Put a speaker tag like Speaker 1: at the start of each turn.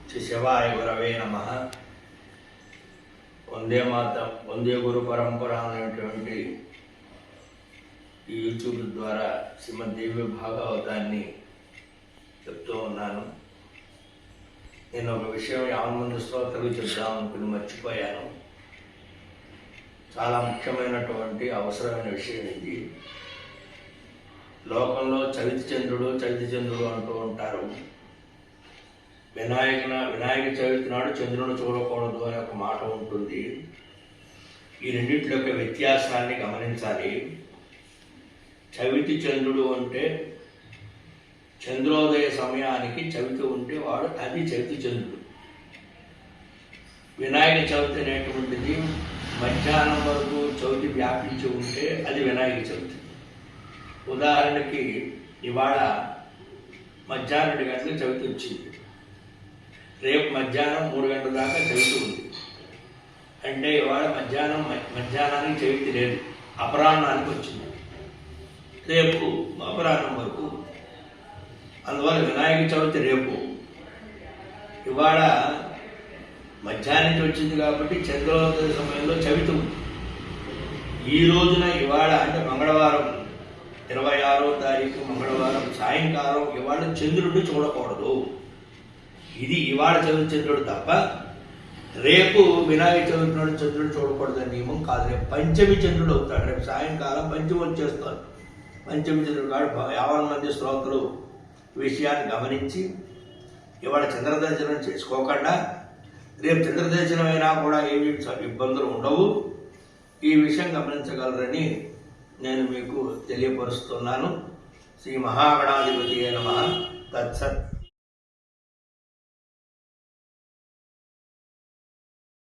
Speaker 1: శ్రీ శివాయ గురవే నమః. వందే మాతం వందే గురు పరంపర అనేటువంటి ఈ యూట్యూబ్ ద్వారా శ్రీమద్ దేవి భాగవతాన్ని చెప్తూ ఉన్నాను. నేను ఒక విషయం ముందు శ్రోతలకు చెప్దాం అనుకుని మర్చిపోయాను. చాలా ముఖ్యమైనటువంటి అవసరమైన విషయం ఇది. లోకంలో చవితి చంద్రుడు అంటూ ఉంటారు. వినాయక చవితి నాడు చంద్రుని చూడకూడదు అనే ఒక మాట ఉంటుంది. ఈ రెండింటి యొక్క వ్యత్యాసాన్ని గమనించాలి. చవితి చంద్రుడు అంటే చంద్రోదయ సమయానికి చవితి ఉంటే వాడు అది చవితి చంద్రుడు. వినాయక చవితి అనేటువంటిది మధ్యాహ్నం వరకు చవితి వ్యాపించి ఉంటే అది వినాయక చవితి. ఉదాహరణకి ఇవాళ మధ్యాహ్నం 2 గంటలకు చవితి వచ్చింది, రేపు మధ్యాహ్నం 3 గంటల దాకా చవితి ఉంది. అంటే ఇవాళ మధ్యాహ్నానికి చవితి లేదు, అపరాహ్నానికి వచ్చింది, రేపు అపరాహ్నం వరకు. అందువల్ల వినాయక చవితి రేపు. ఇవాళ మధ్యాహ్నం వచ్చింది కాబట్టి చంద్రోదయ సమయంలో చవితి ఉంది. ఈ రోజున ఇవాళ అంటే మంగళవారం 26వ తారీఖు మంగళవారం సాయంకాలం ఇవాళ చంద్రుడిని చూడకూడదు. ఇది ఇవాళ చవితి చంద్రుడు తప్ప రేపు వినాయక చవితి నాడు చంద్రుడు చూడకూడదు అని నియమం కాదు. రేపు పంచమి చంద్రుడు అవుతాడు. రేపు సాయంకాలం పంచమి వచ్చేస్తాడు. పంచమి చంద్రుడు కాదు. 50 మంది శ్రోతలు విషయాన్ని గమనించి ఇవాళ చంద్రదర్శనం చేసుకోకుండా రేపు చంద్రదర్శనం అయినా కూడా ఏమీ ఇబ్బందులు ఉండవు. ఈ విషయం గమనించగలరని నేను మీకు తెలియపరుస్తున్నాను. శ్రీ మహాగణాధిపతి నమః. తత్సత్.